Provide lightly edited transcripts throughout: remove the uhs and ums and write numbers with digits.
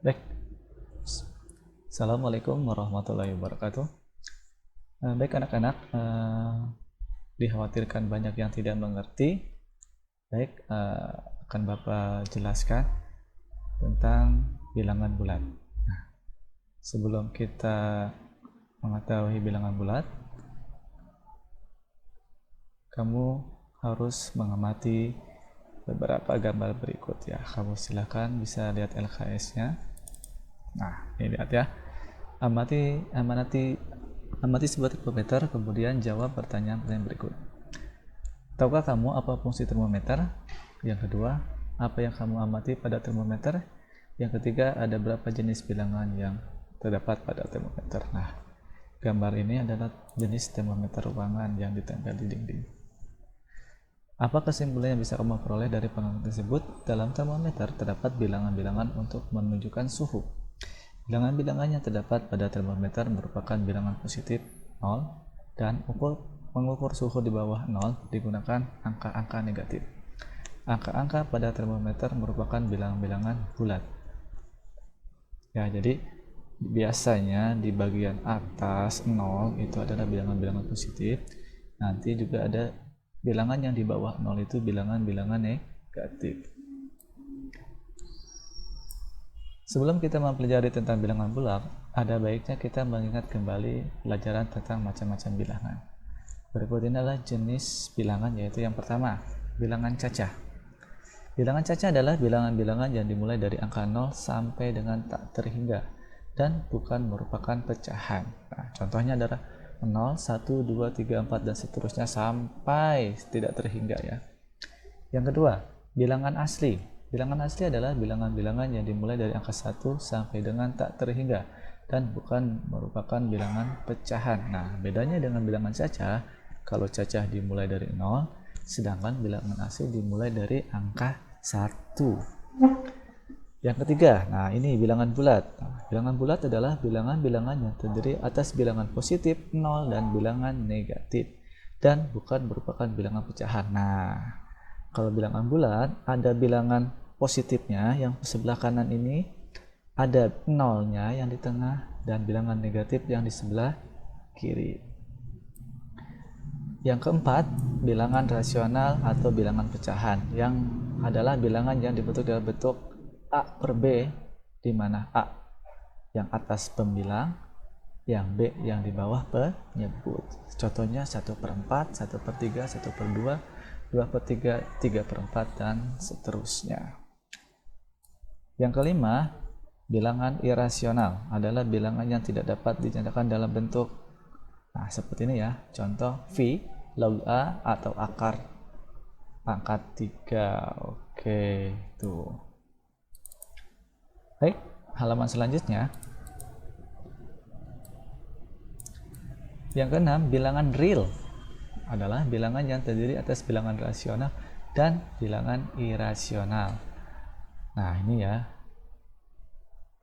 Baik, Assalamualaikum warahmatullahi wabarakatuh. Baik anak-anak, dikhawatirkan banyak yang tidak mengerti. Baik, akan Bapak jelaskan tentang bilangan bulat. Nah, sebelum kita mengetahui bilangan bulat, kamu harus mengamati beberapa gambar berikut ya. Kamu silakan bisa lihat LKS-nya. Nah, ini lihat ya. Amati sebuah termometer, kemudian jawab pertanyaan-pertanyaan berikut. Tahukah kamu apa fungsi termometer? Yang kedua, apa yang kamu amati pada termometer? Yang ketiga, ada berapa jenis bilangan yang terdapat pada termometer? Nah, gambar ini adalah jenis termometer ruangan yang ditempel di dinding. Apa kesimpulan yang bisa kamu peroleh dari pengamatan tersebut? Dalam termometer terdapat bilangan-bilangan untuk menunjukkan suhu. Bilangan-bilangan yang terdapat pada termometer merupakan bilangan positif 0 dan mengukur suhu di bawah 0 digunakan angka-angka negatif. Angka-angka pada termometer merupakan bilangan-bilangan bulat. Ya, jadi biasanya di bagian atas 0 itu adalah bilangan-bilangan positif. Nanti juga ada bilangan yang di bawah 0 itu bilangan-bilangan negatif. Sebelum kita mempelajari tentang bilangan bulat, ada baiknya kita mengingat kembali pelajaran tentang macam-macam bilangan. Berikut ini adalah jenis bilangan, yaitu yang pertama, bilangan cacah. Bilangan cacah adalah bilangan-bilangan yang dimulai dari angka 0 sampai dengan tak terhingga dan bukan merupakan pecahan. Nah, contohnya adalah 0, 1, 2, 3, 4 dan seterusnya sampai tidak terhingga ya. Yang kedua, bilangan asli. Bilangan asli adalah bilangan-bilangan yang dimulai dari angka 1 sampai dengan tak terhingga dan bukan merupakan bilangan pecahan. Nah, bedanya dengan bilangan cacah, kalau cacah dimulai dari 0, sedangkan bilangan asli dimulai dari angka 1. Yang ketiga, nah ini bilangan bulat. Nah, bilangan bulat adalah bilangan-bilangan yang terdiri atas bilangan positif 0 dan bilangan negatif dan bukan merupakan bilangan pecahan. Nah, kalau bilangan bulat ada bilangan positifnya yang sebelah kanan ini, ada nolnya yang di tengah dan bilangan negatif yang di sebelah kiri. Yang keempat, bilangan rasional atau bilangan pecahan yang adalah bilangan yang dibentuk dalam bentuk A per B, di mana A yang atas pembilang, yang B yang di bawah penyebut. Contohnya 1/4, 1/3, 1/2, 2/3, 3/4 dan seterusnya. Yang kelima, bilangan irasional adalah bilangan yang tidak dapat dinyatakan dalam bentuk seperti ini ya. Contoh V, log A atau akar pangkat 3. Oke, tuh. Baik, halaman selanjutnya. Yang keenam, bilangan real adalah bilangan yang terdiri atas bilangan rasional dan bilangan irasional. Nah, ini ya.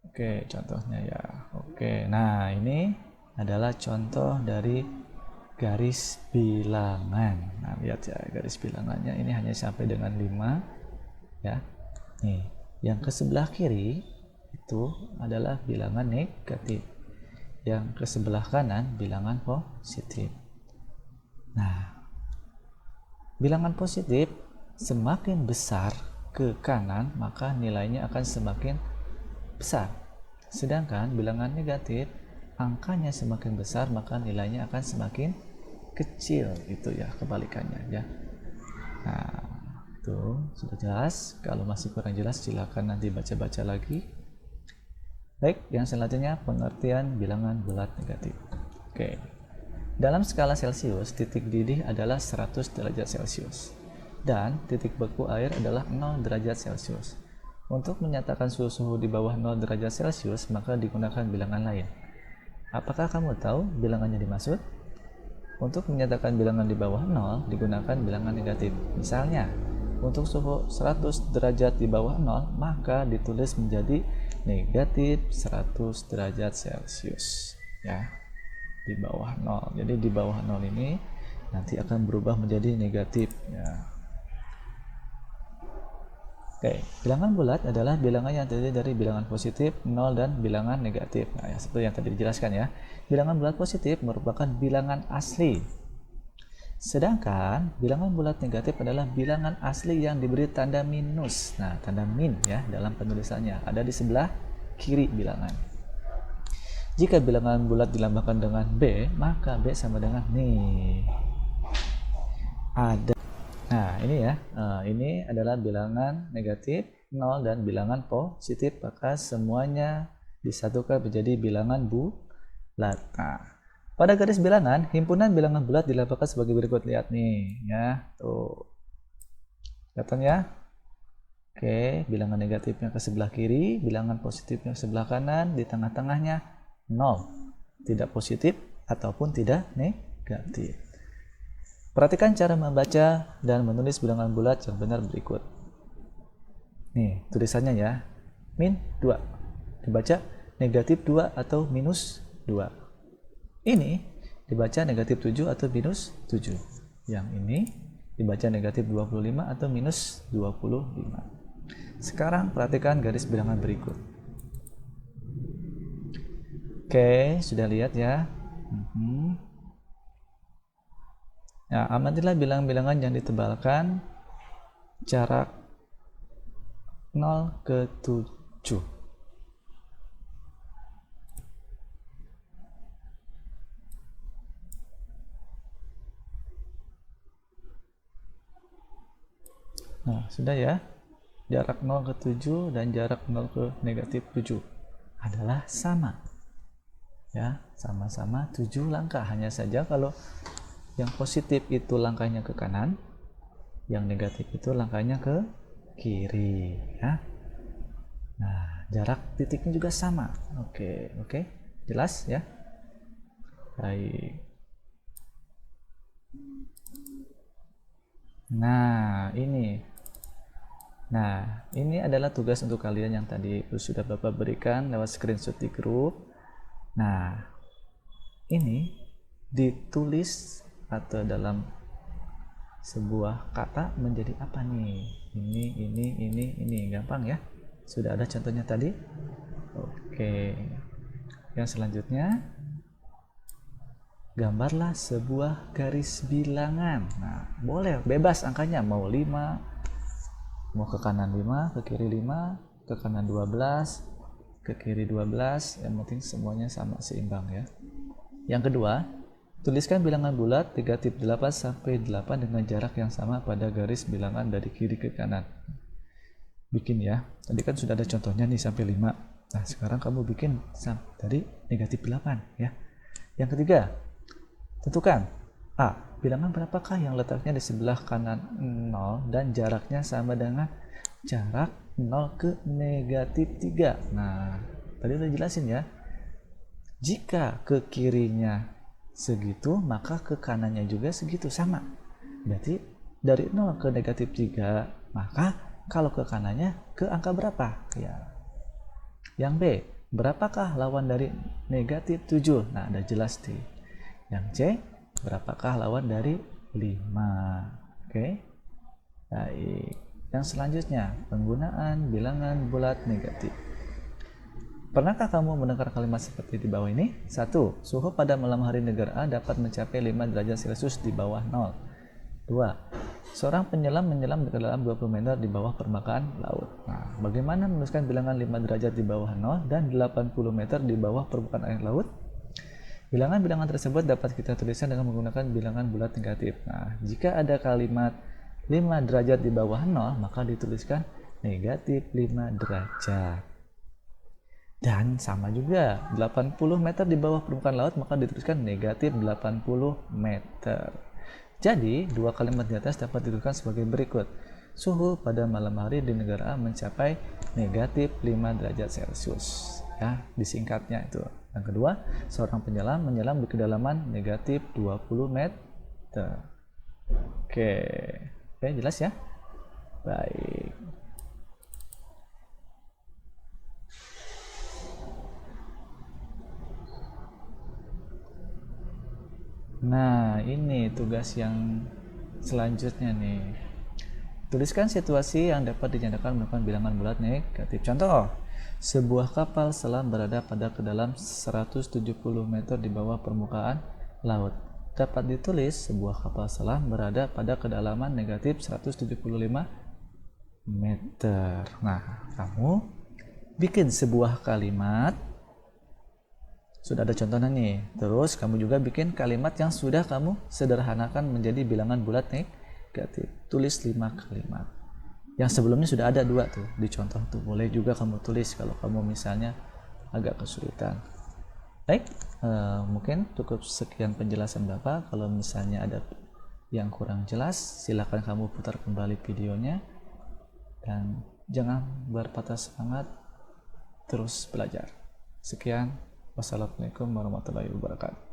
Oke, contohnya ya. Oke, nah ini adalah contoh dari garis bilangan. Nah, lihat ya, garis bilangannya ini hanya sampai dengan 5 ya. Nih, yang ke sebelah kiri itu adalah bilangan negatif. Yang ke sebelah kanan bilangan positif. Nah, bilangan positif semakin besar ke kanan maka nilainya akan semakin besar. Sedangkan bilangan negatif angkanya semakin besar maka nilainya akan semakin kecil, itu ya kebalikannya ya. Nah, itu sudah jelas. Kalau masih kurang jelas silakan nanti baca-baca lagi. Baik, yang selanjutnya pengertian bilangan bulat negatif. Oke. Dalam skala Celcius, titik didih adalah 100 derajat Celcius dan titik beku air adalah 0 derajat Celcius. Untuk menyatakan suhu di bawah 0 derajat Celcius, maka digunakan bilangan lain. Apakah kamu tahu bilangannya dimaksud? Untuk menyatakan bilangan di bawah 0, digunakan bilangan negatif. Misalnya, untuk suhu 100 derajat di bawah 0, maka ditulis menjadi negatif 100 derajat Celcius. Ya. Di bawah 0. Jadi di bawah 0 ini nanti akan berubah menjadi negatif ya. Oke, bilangan bulat adalah bilangan yang terdiri dari bilangan positif, 0, dan bilangan negatif. Nah, ya, seperti yang tadi dijelaskan ya. Bilangan bulat positif merupakan bilangan asli. Sedangkan bilangan bulat negatif adalah bilangan asli yang diberi tanda minus. Nah, tanda min ya dalam penulisannya ada di sebelah kiri bilangan. Jika bilangan bulat dilambangkan dengan B, maka B sama dengan nih. Ada. Nah, ini ya. Ini adalah bilangan negatif, 0, dan bilangan positif. Maka semuanya disatukan menjadi bilangan bulat. Nah, pada garis bilangan, himpunan bilangan bulat dilambangkan sebagai berikut. Lihat nih, ya. Tuh. Kelihatan ya? Oke, bilangan negatifnya ke sebelah kiri, bilangan positifnya ke sebelah kanan, di tengah-tengahnya 0. Tidak positif ataupun tidak negatif. Perhatikan cara membaca dan menulis bilangan bulat yang benar berikut. Nih, tulisannya ya. Min 2. Dibaca negatif 2 atau minus 2. Ini dibaca negatif 7 atau minus 7. Yang ini dibaca negatif 25 atau minus 25. Sekarang perhatikan garis bilangan berikut. Oke, sudah lihat ya. Nah, amatilah bilangan-bilangan yang ditebalkan jarak 0 ke 7. Nah, sudah ya. Jarak 0 ke 7 dan jarak 0 ke negatif 7 adalah sama. Ya, sama-sama 7 langkah. Hanya saja kalau yang positif itu langkahnya ke kanan, yang negatif itu langkahnya ke kiri ya. Nah, jarak titiknya juga sama. Oke, jelas ya. Baik. Nah, ini adalah tugas untuk kalian yang tadi sudah Bapak berikan lewat screenshot di grup. Nah, ini ditulis atau dalam sebuah kata menjadi apa nih? Ini gampang ya. Sudah ada contohnya tadi. Oke. Yang selanjutnya, gambarlah sebuah garis bilangan. Nah, boleh bebas angkanya, mau 5, mau ke kanan 5, ke kiri 5, ke kanan 12, ke kiri 12, yang penting semuanya sama seimbang ya. Yang kedua, tuliskan bilangan bulat negatif 8 sampai 8 dengan jarak yang sama pada garis bilangan dari kiri ke kanan. Bikin ya. Tadi kan sudah ada contohnya nih sampai 5. Nah, sekarang kamu bikin dari negatif 8 ya. Yang ketiga, tentukan A. Bilangan berapakah yang letaknya di sebelah kanan 0 dan jaraknya sama dengan jarak 0 ke negatif 3. Nah, tadi udah jelasin ya. Jika ke kirinya segitu, maka ke kanannya juga segitu, sama. Berarti dari 0 ke negatif 3, maka kalau ke kanannya ke angka berapa? Ya. Yang B, berapakah lawan dari negatif 7? Nah, ada jelas nih. Yang C, berapakah lawan dari 5? Oke. Baik. Yang selanjutnya, penggunaan bilangan bulat negatif. Pernahkah kamu mendengar kalimat seperti di bawah ini? 1. Suhu pada malam hari negara A dapat mencapai 5 derajat Celcius di bawah 0. 2. Seorang penyelam menyelam ke dalam 20 meter di bawah permukaan laut. Nah, bagaimana menuliskan bilangan 5 derajat di bawah 0 dan 80 meter di bawah permukaan air laut? Bilangan-bilangan tersebut dapat kita tuliskan dengan menggunakan bilangan bulat negatif. Nah, jika ada kalimat 5 derajat di bawah 0, maka dituliskan negatif 5 derajat. Dan sama juga, 80 meter di bawah permukaan laut, maka dituliskan negatif 80 meter. Jadi, dua kalimat di atas dapat dituliskan sebagai berikut. Suhu pada malam hari di negara A mencapai negatif 5 derajat Celcius. Ya, disingkatnya itu. Yang kedua, seorang penyelam menyelam di kedalaman negatif 20 meter. Oke, jelas ya? Baik. Nah, ini tugas yang selanjutnya nih. Tuliskan situasi yang dapat dinyatakan menggunakan bilangan bulat negatif. Contoh, sebuah kapal selam berada pada kedalam 170 meter di bawah permukaan laut. Dapat ditulis sebuah kapal selam berada pada kedalaman negatif 175 meter. Nah, kamu bikin sebuah kalimat. Sudah ada contohnya nih. Terus kamu juga bikin kalimat yang sudah kamu sederhanakan menjadi bilangan bulat negatif. Tulis 5 kalimat. Yang sebelumnya sudah ada 2 tuh di contoh tuh. Boleh juga kamu tulis kalau kamu misalnya agak kesulitan. Baik, mungkin cukup sekian penjelasan Bapak. Kalau misalnya ada yang kurang jelas, silakan kamu putar kembali videonya. Dan jangan berpatah semangat, terus belajar. Sekian. Wassalamualaikum warahmatullahi wabarakatuh.